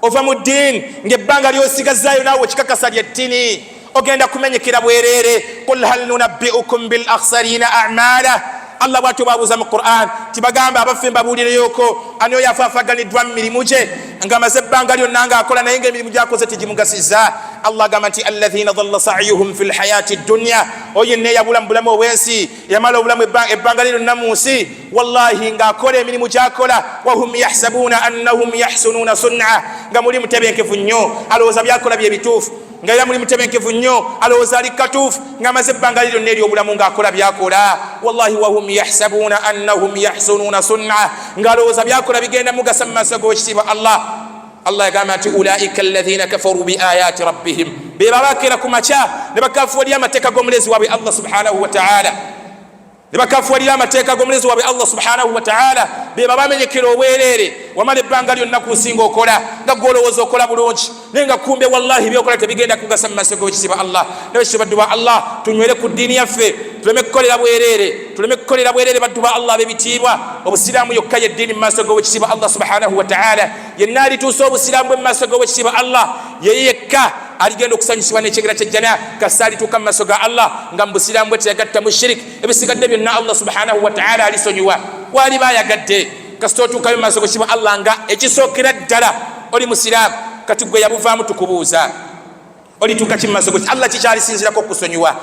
A: ova mu ddiini ng'ebbanga ly'osigazaayo naawe okikakasa lyettini. Ogenda kumenyekera bwereere. Qul hal nunabbi'ukum bil akhsarina a'mala. Allah bw'atyo bwabuuza mu Qur'an tibagamba abaffe mbabuulireyoko ani oyo afaafaganiddwa mu mirimu gye ng'amaze ebbanga lyonna ng'akola naye ng'emirimu gy'akoze tegimugasizza. Allah agamba nti alladhina dhalla sa'yuhum fil hayati dunya. Oyo yenna eyabula mu bulamu obw'ensi yamala obulamu ebbanga lyonna mu nsi wallahi ng'akola emirimu gy'akola wahum yahsabuuna annahum yahsunuuna sun'a. Nga muli mutebenkevu nnyo alowooza byakola bye bituufu nga era muli mutebenkevu nnyo alowooza ali katuufu ng'amaze ebbanga lyonna ery'obulamu ng'akola byakola. Wallahi wahum yahsabuuna annahum yahsunuuna sun'a ng'alowooza byakola bigenda mugasa mu maaso g'owekitiibwa Allah. Allah yagamba nti ulaika alladhina kafaru bi ayati rabbihim. Be babakeera ku makya ne bakafuulira amateeka g'omulezi waabwe Allah subhanahu wa ta'ala ne bakafuulira amateeka g'omulezi waabwe Allah subhanahu wa ta'ala. Be babamenyekera obwereere wamala ebbanga lyonna ku nsi ng'okola nga gw'olowooza okola bulungi naye nga kumbe wallahi byokola tebigenda kugasa mu maaso g'owekitiibwa Allah. Nabekyo baddu ba Allah tunywere ku ddiini yaffe tuleme kukolera bwereere baddu ba Allah b'ebitiibwa. Obusiraamu yokka ye ddiini mu maaso g'owekitiibwa Allah subhanahu wa ta'ala. Yenna alituusa obusiraamu bwe mu maaso g'owekitiibwa Allah ye yekka aligenda okusanyusibwa n'ekyegera ky'ejjana kasa alituuka mu maaso ga Allah nga mu busiraamu bwe teyagatta mu shirik. Ebisigadde byonna Allah subhanahu wa ta'ala alisonyiwa. Waali bayagadde kasita otuukayo mu maaso g'owekitiibwa Allah nga ekisookera ddala oli musiraamu kati gwe yabuvaamu tukubuuza olituuka ki mu maaso g'owekitiibwa Allah kikyalisinzirako okusonyiwa.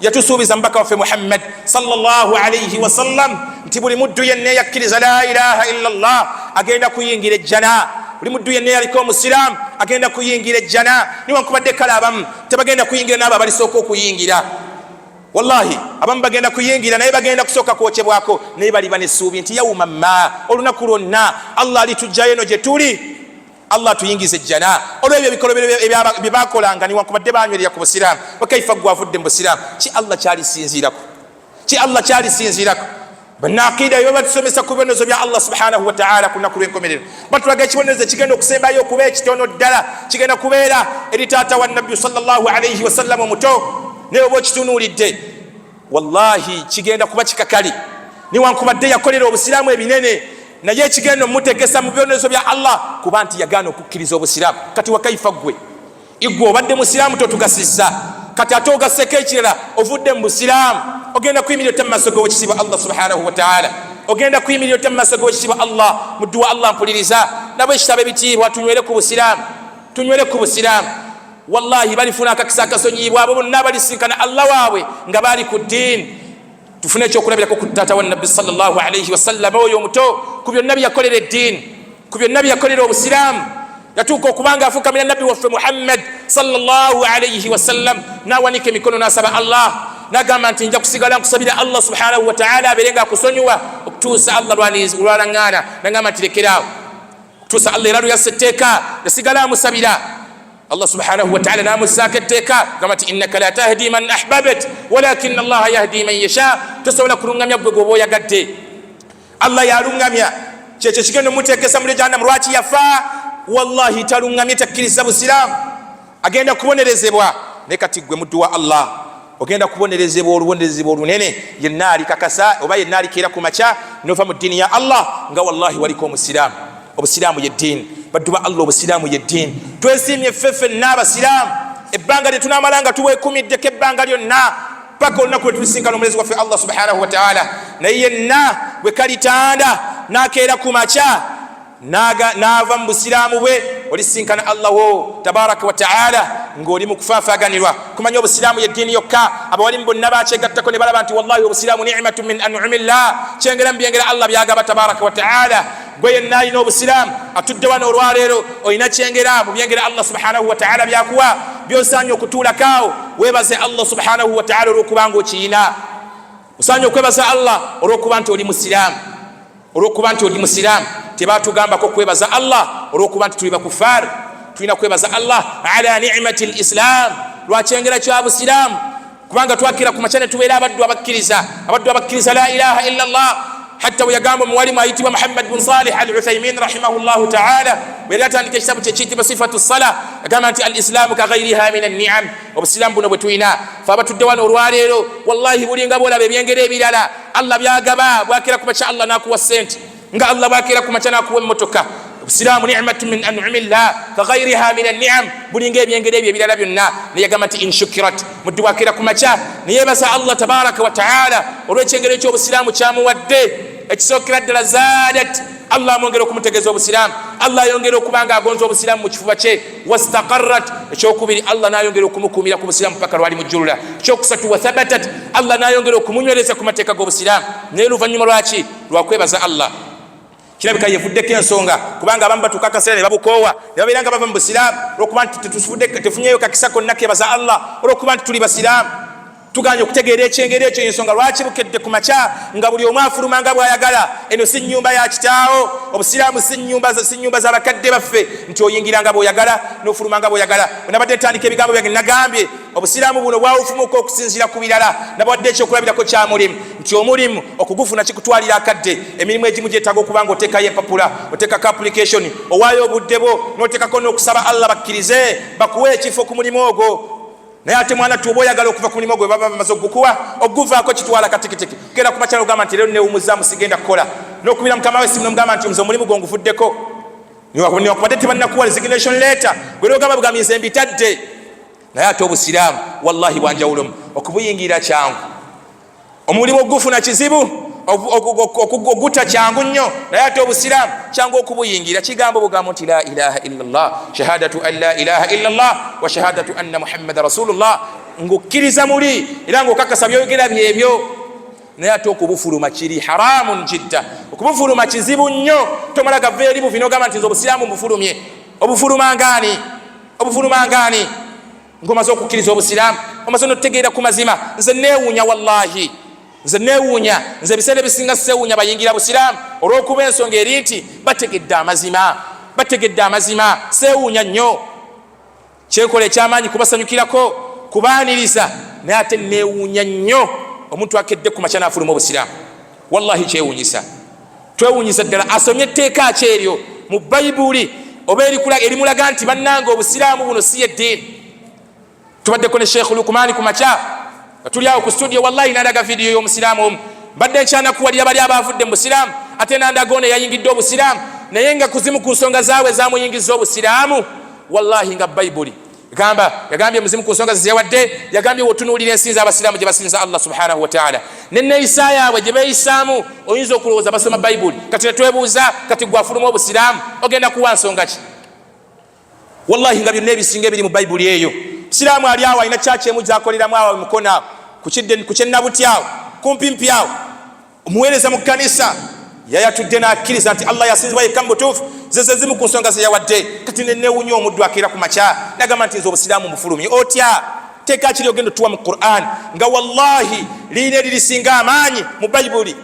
A: Yatusuubiza mbaka waffe Muhammad sallallahu alayhi wa sallam nti buli muddu yenna eyakkiriza la ilaha illa Allah agenda kuyingira ejjana. Buli muddu yenna yaliko omusiraamu agenda kuyingira ejjana. Niwankubadde kale abamu tebagenda kuyingira n'abo abalisooka okuyingira. Wallahi abamu bagenda kuyingira naye bagenda kusooka kwokyebwako naye baliba n'essuubi nti yawma ma olunaku lwonna Allah alitujjayo eno gye tuli Allah tuyingize ejjana. Olw'ebyo ebikolo bye baakolanga niwankubadde banywerera ku busiraamu bakaifa gwavudde mu busiraamu ki Allah kyalisinziirako banaqida yo batusomesa ku bibonezo bya Allah subhanahu wa ta'ala kuna kulwenkomerero batulaga ekibonezo kigenda okusembayo okuba ekitono ddala kigenda kubeera eri taata wa nabbi sallallahu alayhi wa sallam omuto naye oba okitunuulidde wallahi kigenda kuba kikakali niwankubadde yakolera obusiraamu ebinene naye kigenda omutegesa mu bibonezo bya Allah kuba nti yagaana okukkiriza obusiraamu kati wakaifa gwe igwe obadde musiraamu totugasizza kati ate ogasseko ekirala ovudde mu busiraamu ogenda kuyimirira ota mu maaso g'owekitiibwa Allah subhanahu wa ta'ala ogenda kuyimirira ota mu maaso g'owekitiibwa Allah mu dduwa Allah mpuliriza nabo ekitabo ebitiibwa tunywere ku busiraamu wallahi balifuna akakisa akasonyiyibwa abo bonna balisinkana Allah waabwe nga baali ku ddiini tufune ekyokulabirako ku taata wa nabbi sallallahu alayhi wa sallam oyo omuto ku byonna byakolera eddiini ku byonna byakolera obusiraamu yatuuka okubanga afukamira nabbi waffe Muhammad sallallahu alayhi wa sallam nawanika emikono nasaba Allah nagamba nti nja kusigala nkusabira Allah subhanahu wa ta'ala abeerenga akusonyiwa okutuusa Allah lwalaŋŋaana nagamba nti lekeraawo okutuusa Allah era luyassa etteeka yasigala amusabira Allah subhanahu wa ta'ala namussaako etteeka gamba nti innaka la tahdi man ahbabt walakin Allah yahdi man yasha tosobola kulungamya gwe gwoba oyagadde Allah yalungamya kyekyo kigenda omuteekesa muri jahannam lwaki yafa wallahi talungamye takkiriza busiraamu agenda kubonerezebwa naye kati gwe muddu wa Allah ogenda kubonerezebwa olubonerezebwa olunene yenna alikakasa oba yenna alikeera ku makya nova mu ddiini ya Allah nga wallahi waliko omusiraamu obusiraamu ye ddiini baddu ba Allah obusiraamu ye ddiini twesiimye ffeffe n'abasiraamu ebbanga lye tunaamalanga tuweekumiddeko ebbanga lyonna paka olunaku lwe tulisinkana omulezi waffe Allah subhanahu wa ta'ala naye yenna bwe kalitanda n'akeera ku makya naava mu busiraamu bwe olisinkana Allah wo tabaraka wa ta'ala ng'oli mu kufaafaganirwa kumanya obusiraamu ye ddiini yokka abawalimu bonna bakyegattako ne balaba nti wallahi obusiraamu ni'matun min an'umillah kyengera mu byengera Allah byagaba tabaraka wa ta'ala gwe yenna alina obusiraamu atudde wano olwaleero olina kyengera mu byengera Allah subhanahu wa ta'ala byakuwa byosaanye okutuulakaawo weebaze Allah subhanahu wa ta'ala olw'okubanga okiyina osaanye okwebaza Allah olw'okuba nti oli musiraamu tebatugambako kwebaza Allah olw'okuba nti tuli bakufaari tulina kwebaza Allah ala ni'mati lislam lwakyengera kya busiraamu kubanga twakira ku makya ne tubeera abaddu abakkiriza la ilaha illa Allah hatta we yagamba omuwalimu ayitibwa Muhammad bin Salih al-Uthaymin rahimahullahu ta'ala bwe yatandika ekitabu kye kiyitibwa sifatu ssala yagamba nti al-islaamu ka ghayriha min an-ni'am obusiraamu buno bwe tulina fe abatudde wano olwaleero wallahi bulinga bwolaba ebyengero ebirala Allah byagaba bwakira ku makya Allah n'akuwa ssente nga Allah bwakira ku makya n'akuwa emmotoka obusiraamu ni'matun min an'umillah ka ghayriha min an-ni'am bulinga ebyengero ebyo ebirala byonna naye yagamba nti inshukirat muddu bwakira ku makya neyeebaza Allah tabaraka wa ta'ala olw'ekyengero eky'obusiraamu kyamuwadde ekisookera ddala zaadat Allah amwongera okumutegeeza obusiraamu Allah ayongera okubanga agonza obusiraamu mu kifuba kye wastaqarrat ekyokubiri Allah n'ayongera okumukuumira ku busiraamu paka lwali mujjulula ekyokusatu wa thabatat Allah n'ayongera okumunywereza ku mateeka g'obusiraamu naye luvannyuma lwaki lwakwebaza Allah kirabika yevuddeko ensonga kubanga abamu batuuka akaseera ne babukoowa ne babeera nga bava mu busiraamu olw'okuba nti tefunyeyo kakisa konna kebaza Allah olw'okuba nti tuli basiraamu tuganye okutegeera ekyengero ekyo ensonga lwaki bukedde ku makya nga buli omu afuluma nga bw'ayagala eno si nnyumba ya kitaawo obusiraamu si nnyumba z'abakadde baffe nti oyingira nga bw'oyagala n'ofuluma nga bw'oyagala bwenabadde ntandika ebigambo byange nagambye obusiraamu buno bwawufumuka okusinziira ku birala nabwadde ekyokulabirako kya mulimu nti omulimu okugufuna kikutwalira akadde emirimu egimu gyetaaga okuba nga oteekayo empapula oteekako application owaayo obudde bwo n'oteekako n'okusaba Allah bakkirize bakuwe ekifo ku mulimu ogwo naye ate mwana tuoba oyagala okuva ku mulimu gwe baba bamaze okugukuwa oguvaako kitwala katikitiki kera ku makyalo ogamba nti leero newumuzaamu sigenda kukola n'okubira mukama we simu nomugamba nti nze omulimu gwo nguvuddeko niwakubadde tebannakuwa resignation letter gwera ogamba bugambi nze mbitadde naye ate obusiraamu wallahi bwanjawulomu okubuyingira kyangu omulimu ogufuna kizibu oguta kyangu nnyo naye ate obusiraamu kyangu okubuyingira kigambo bugambo nti la ilaha illallah shahadatu an la ilaha illallah wa shahadatu anna muhammada rasulullah ng'okkiriza muli era ng'okakasa byogera byebyo naye ate okubufuluma kiri haramun jidda okubufuluma kizibu nnyo tomala gava eri buvina ogamba nti nze obusiraamu mbufulumye obufuluma ngaani ng'omaze okukkiriza obusiraamu omaze n'otegeera ku mazima nze neewuunya wallahi nze neewuunya nze ebiseera ebisinga sseewuunya bayingira busiraamu olw'okuba ensonga eri nti bategedde amazima seewuunya nnyo kyekola ekyamaanyi kubasanyukirako kubaaniriza naye ate neewuunya nnyo omuntu akedde ku makya n'afuluma obusiraamu wallahi kyewunyisa twewunyisa ddala asomye etteeka kyeryo mu bayibuli oba erimulaga nti bannanga obusiraamu buno si yeddiini. Tubaddeko ne Sheikh Lukmani ku makya nga tuli awo ku studio, wallahi nandaga vidiyo y'omusiraamu omu mbadde nkyanakuwalira bali abavudde mu busiraamu ate nandagone yayingidde obusiraamu naye nga kuzimu ku nsonga zaawe zamuyingiza obusiraamu. Wallahi nga bayibuli yagambye muzimu ku nsonga zeyawadde, yagambye wotunuulira ensinza abasiraamu gye basinza Allah subhanahu wa ta'ala nenneeyisa yaabwe gye beeyisaamu oyinza okulowooza basoma bayibuli. Kati netwebuuza kati gwafuluma obusiraamu ogenda kuwa nsonga ki? Wallahi nga byonna ebisinga ebiri mu bayibuli eyo. Siraamu ali awo alina kyaki emu gyakoleramu awo mukono awo ku kyennabuti awo kumpimpi awo omuweereza mu kkanisa yayatudde n'akkiriza nti Allah yasinzibwa yekka mu butuufu zeze zimu ku nsonga ze yawadde. Kati nenneewunya omuddu akeera ku makya nagamba nti nze obusiraamu mufulumye otya teeka kiri ogenda otuwa mu Qur'an nga wallahi liina eririsinga amaanyi mu bayibuli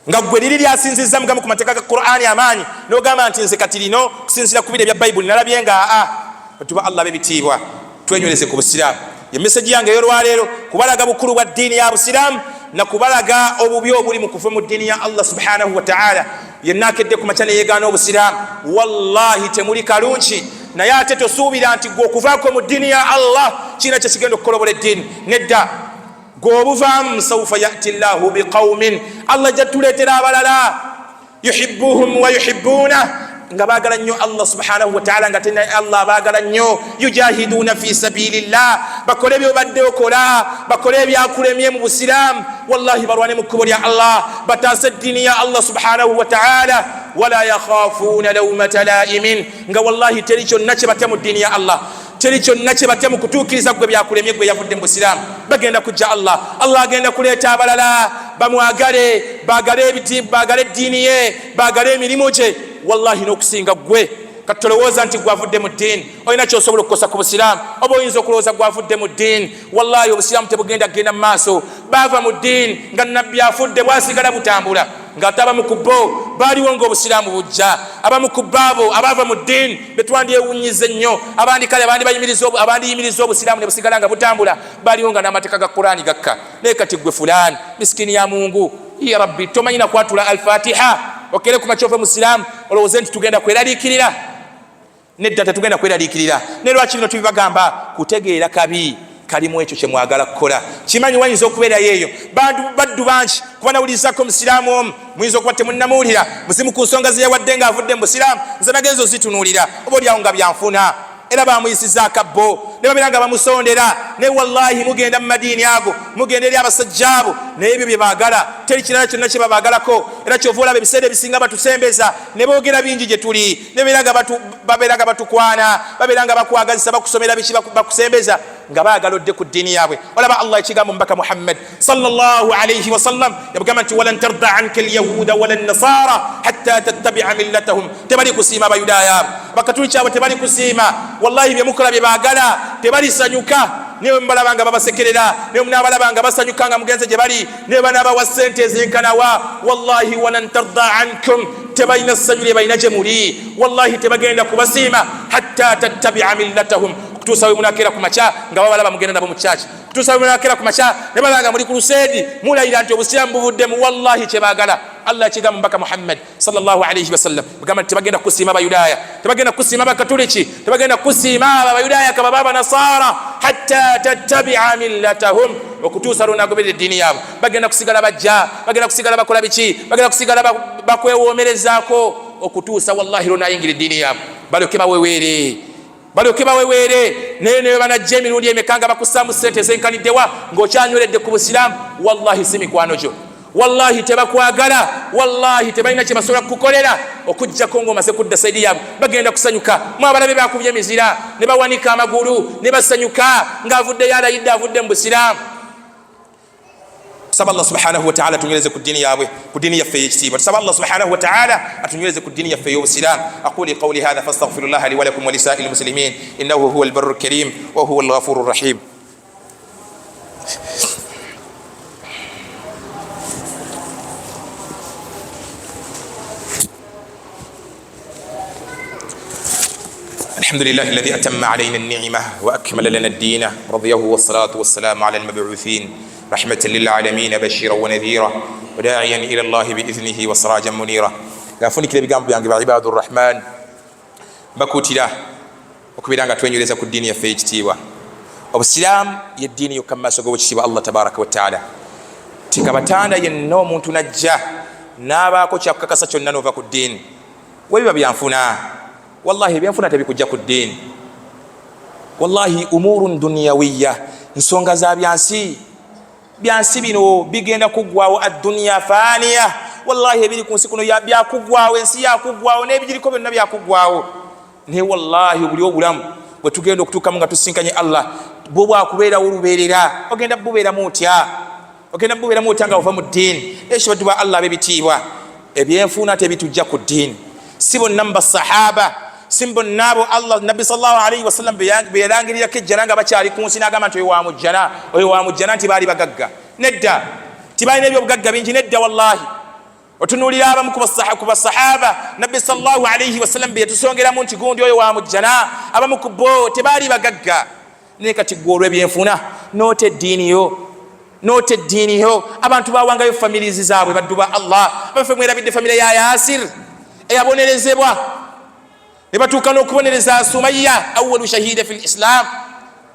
A: nga gwe liri lyasinzizza mugamu ku mateeka ga Qur'ani amaanyi n'ogamba nti nze kati lino kusinzira ku biro ebya bayibuli nalabye nga batuba Allah bebitiibwa twenywereze ku busiraamu. Ye meseji yange ey'olwaleero kubalaga bukulu bwa ddiini ya busiraamu na kubalaga obubi obuli mu kuva mu ddiini ya Allah subhanahu wa ta'ala. Yenna akedde ku makya ne yeegaana obusiraamu wallahi temuli kalungi, naye ate tosuubira nti gwe okuvaako mu ddiini ya Allah kiina kye kigenda okukolobola eddiini. Nedda, gwe obuvaamu sawfa yati llahu biqawmin, Allah ajja tuleetera abalala yuhibbuhum wa yuhibbuuna nga baagala nnyo Allah subhanahu wa ta'ala nga tena Allah baagala nnyo yujahiduna fi sabilillah bakole byobadde okola bakole ebyakulemye mu busiraamu wallahi barwane mu kkubo lya Allah bataase ddiini ya Allah subhanahu wa ta'ala wala yakhafuna lawmata laimin nga wallahi teri kyonna kye batya mu ddiini ya Allah teri kyonna kye batya mu kutuukiriza gwe byakulemye gwe yavudde mu busiraamu bagenda kujja Allah agenda kuleeta abalala bamwagale baagale ebitiibwa baagale eddiini ye baagale emirimu gye wallahi n'okusinga gwe. Kati tolowooza nti gwavudde mu ddiini olina kyosobola okukosa ku busiraamu oba oyinza okulowooza gwavudde mu ddiini. Wallahi obusiraamu tebugenda kugenda mu maaso. Baava mu ddiini nga nabbi afudde bwasigala butambula ng'ate abamu ku bo baaliwo ng'obusiraamu bujja. Abamu ku baabo abaava mu ddiini betwandyewunyiza ennyo abandi kale abandiyimiriza obusiraamu ne busigala nga butambula baaliwo nga n'amateeka ga Qur'ani gakka. Naye kati gwe fulaani misikini ya Mungu ya Rabbi tomanyi na kwatula al-Fatiha okere ku makya ove musiraamu olowooze nti tugenda kweraliikirira. Nedda tetugenda kweraliikirira. Ne lwaki bino tubibagamba kutegeera kabi kalimu ekyo kye mwagala kukola. Kimanyi wayinza okubeerayo eyo baddu bangi kuba nawulirizako musiraamu omu muyinza okuba temunnamuwulira muzimu ku nsonga ze yawadde ng'avudde mu busiraamu nze nagenza ozitunuulira oba olyawo nga byanfuna era bamuyisiza akabbo ne babeera nga bamusondera naye wallahi mugenda mu madiini ago mugenda eri abasajja abo naye ebyo bye baagala teri kirala kyonna kye babaagalako. Era kyova olaba ebiseera ebisinga batusembeza ne boogera bingi gye tuli ne babeera nga batukwana babeera nga bakwagazisa bakusomera biki bakusembeza nga baagala odde ku ddiini yaabwe. Olaba Allah ekigambo mubaka Muhammad sallallahu alayhi wa sallam yabagamba nti walan tarda anka alyahuda wala nasara hatta tattabi'a millatahum. Tebali kusiima abayudaaya abo bakatuli kyabwe tebali kusiima. Wallahi bye mukola bye baagala tebalisanyuka. Niwe mbalabanga babasekerera niwe munabalabanga basanyuka nga mugenze gye bali niwe banabawa ssente ezenkanawa. Wallahi walan tarda ankum tebalina ssanyu lye balina gye muli. Wallahi tebagenda kubasiima hatta tattabi'a millatahum kutuusa we munakeera ku makya nga babalaba mugenda nabo mu kyaki kutuusa we munakeera ku makya ne balanga muli ku luseedi mulayira nti obusiraamu buvuddemu. Wallahi kye baagala Allah ekigamba mubaka Muhammad sallallahu alayhi wa sallam bagamba nti tebagenda kusiima abayudaaya tebagenda kusiima abakatuliki tebagenda kusiima abayudaaya kaba banasara hatta tattabi'a millatahum okutuusa lwonagoberera eddiini yaabwe. Bagenda kusigala bajja bagenda kusigala bakola biki bagenda kusigala bakwewoomerezaako okutuusa wallahi lwonayingira eddiini yaabwe balyoke baweweere naye ne banajja emirundi emeka nga bakussaamu ssente ezenkaniddewa ng'okyanyweredde ku busiraamu. Wallahi si mikwano gyo wallahi tebakwagala wallahi tebalina kye basobola kukukolera okuggyako ng'omaze kudda saidi yaabwe bagenda kusanyuka. Mwabalabe bakubye emizira ne bawanika amagulu ne basanyuka ng'avuddeyo alayidde avudde mu busiraamu. Tusaba Allah subhanahu wa ta'ala atunywereze ku ddiini yaabwe ku ddiini yaffe ey'ekitiibwa. Tusaba Allah subhanahu wa ta'ala atunywereze ku ddiini yaffe ey'obusiraamu. Aquli qawli hadha fastaghfirullaha li wa lakum wa lisaa'iril muslimin innahu huwal barrul karim wa huwal ghafurur rahim. الحمد لله الذي أتم علينا النعمة وأكمل لنا الدين رضيه والصلاة والسلام على المبعوثين رحمة للعالمين بشيرا ونذيرا وداعيا إلى الله بإذنه وسراجا منيرا غافوني كده بيغام بيانغ عباد الرحمن bakutira okubira nga twenyereza ku ddiini yaffe ekitiibwa. Obusiraamu ye ddiini yokka mu maaso g'obukitiibwa Allah tabaraka wa taala. Tikabatanda yenna omuntu najja n'abaako kyakukakasa kyonna n'ova ku ddiini webiba byanfuna, wallahi ebyanfuna tebikujja ku ddiini. Wallahi umurun dunyawiya, nsonga za byansi bino bigenda kuggwaawo. Adduniya faaniya, wallahi ebiri ku nsi kuno byakuggwaawo, ensi yakuggwaawo, n'ebigiriko byonna byakuggwaawo. Naye wallahi buli obulamu bwe tugenda okutuukamu nga tusinkanye Allah, bwo bwakubeerawo olubeerera, ogenda bubeeramu otya nga ova mu ddiini. Ekyo baddu ba Allah b'ebitiibwa, ebyenfuna tebitujja ku ddiini. Si bonna mu basahaba, si bonna abo Allah Nabbi sallallahu alayhi wa sallam be yalangirirako ejjana nga bakyali ku nsi n'agamba nti oyo wa mujjana nti baali bagagga. Nedda, tibaalina ebyobugagga bingi. Nedda wallahi. Otunuulira abamu ku basahaba Nabbi sallallahu alayhi wa sallam be yatusongeramu nti gundi oyo wa mujjana, abamu ku bo tebaali bagagga. Naye kati ggwe olw'ebyenfuna noota eddiini yo, abantu bawangayo families zaabwe. Baddu ba Allah, bafe mwerabidde famire ya Yasir eyabonerezebwa ne batuuka n'okubonereza Sumayya awwalu shahida fil Islam.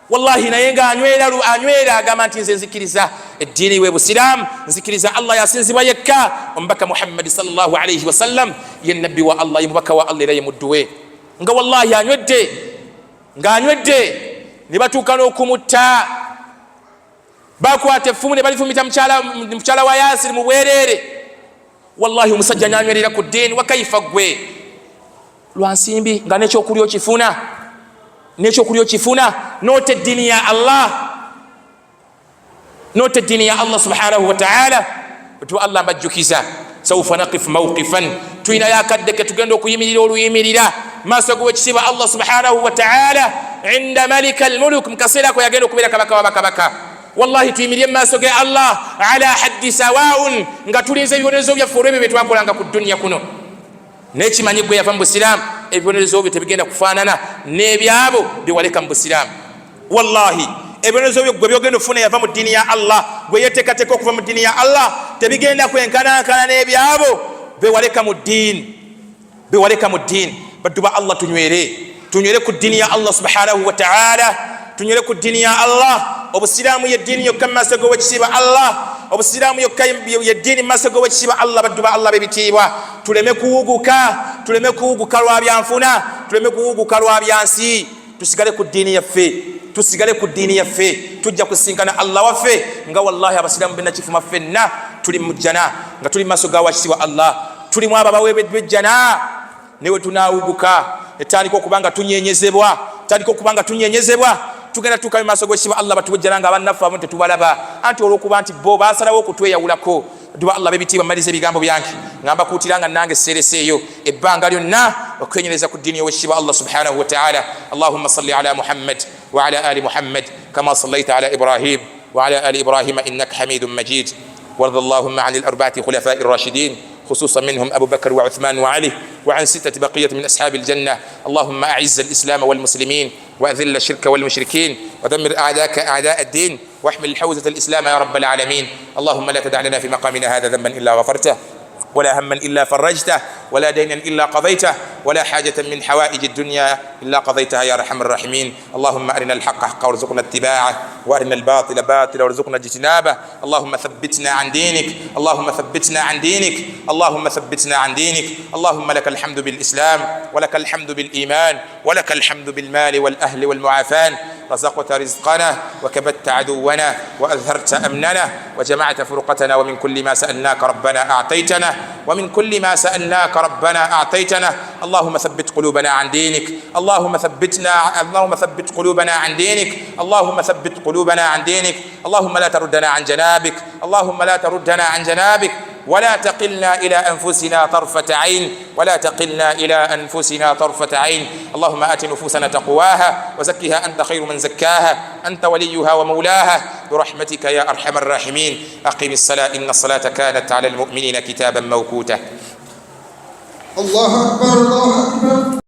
A: Wallahi naye nga anywera agamba nti nze nzikiriza eddiini we Busiraamu, nzikiriza Allah yasinzibwa yekka. Omubaka Muhammad sallallahu alayhi wa sallam ye nabbi wa Allah, ye mubaka wa Allah era ye muddu we. Nga wallahi anywedde ne batuuka n'okumutta, bakwata effumu ne balifumita mukyala wa Yasir mu bwereere. Wallahi omusajja n'anywerera ku ddiini. Wakaifa gwe lwansimbi nga n'ekyokulya okifuna noota eddiini ya Allah subhanahu wa ta'ala. Batu Allah mbajjukiza sawfa naqif mawqifan, tuyina yakaddeke tugenda okuyimirira oluyimirira maaso g'owekitiibwa Allah subhanahu wa ta'ala inda malika almuluk, mukaseera ko yagenda okubeera kabaka wa bakabaka. Wallahi tuyimirire maaso ge Allah ala haddi sawaun, nga tulinze ebibonerezo byaffe olw'ebyo bye twakolanga ku dunya kuno. N'ekimanyi gwe yava mu Busiraamu, ebibonerezo byo tebigenda kufaanana n'ebyabo bye waleka mu Busiraamu. Wallahi ebibonerezo byo gwe byogenda ofuna yava mu ddiini ya Allah, gwe yeteekateeka okuva mu ddiini ya Allah, tebigenda kwenkanankana n'ebyabo be waleka mu ddiini. Baddu ba Allah, tunywere ku ddiini ya Allah subhanahu wa ta'ala, tunywere ku ddiini ya Allah. Obusiraamu ye ddiini yokka mu maaso g'owekitiibwa Allah. Obusiraamu yokka ye ddiini mu maaso g'owekitiibwa Allah. Baddu ba Allah b'ebitiibwa, tuleme kuwuguka lwa byanfuna, tuleme kuwuguka lwa byansi. Tusigale ku ddiini yaffe, tujja kusinkana Allah waffe nga wallahi abasiraamu benna kifuma ffenna tuli mu jjana, nga tuli mu maaso ga wakitiibwa Allah, tulimu abo abaweebeddwa ejjana. Newe tunaawuguka etandika okuba nga tunyenyezebwa, tugenda tuuka mu maaso g'ekitiibwa Allah batubujjana nga bannaffe abamu tetubalaba, anti olw'okuba nti bo baasalawo okutweyawulako. Duba Allah b'ebitiibwa, mmaliza ebigambo byange nga mbakuutira nga nange seereseeyo ebbanga lyonna okwenyereza ku ddiini y'owekitiibwa Allah subhanahu wa ta'ala. Allahumma salli ala Muhammad wa ala ali Muhammad kama sallaita ala Ibrahim wa ala ali Ibrahim innaka hamidun majid. وارض اللهم عن الأربعة خلفاء الراشدين خصوصا منهم أبو بكر وعثمان وعلي، وعن 6 بقية من أصحاب الجنة. اللهم أعز الإسلام والمسلمين وأذل الشرك والمشركين ودمر أعداءك أعداء الدين واحمل حوزة الإسلام يا رب العالمين. اللهم لا تدع لنا في مقامنا هذا ذنبا إلا غفرته ولا هما إلا فرجته ولا دينا إلا قضيته ولا حاجة من حوائج الدنيا إلا قضيتها يا أرحم الراحمين. اللهم أرنا الحق حقا وارزقنا اتباعه وأرنا الباطل باطلا وارزقنا اجتنابه. اللهم ثبتنا عن دينك، اللهم ثبتنا عن دينك، اللهم ثبتنا عن دينك. اللهم لك الحمد بالإسلام ولك الحمد بالإيمان ولك الحمد بالمال والأهل والمعافاة. رزقت رزقنا وكبت عدونا وأظهرت أمننا وجمعت فرقتنا، ومن كل ما سألناك ربنا أعطيتنا، ومن كل ما سألناك ربنا أعطيتنا. اللهم ثبت قلوبنا عن دينك، اللهم ثبت قلوبنا عن دينك، اللهم ثبت قلوبنا عن دينك. اللهم لا تردنا عن جنابك، اللهم لا تردنا عن جنابك، ولا تقلنا إلى أنفسنا طرفة عين، ولا تقلنا إلى أنفسنا طرفة عين. اللهم آت نفوسنا تقواها وزكها أنت خير من زكاها، أنت وليها ومولاها برحمتك يا أرحم الراحمين. أقم الصلاة إن الصلاة كانت على المؤمنين كتابا موقوتا. الله أكبر الله أكبر.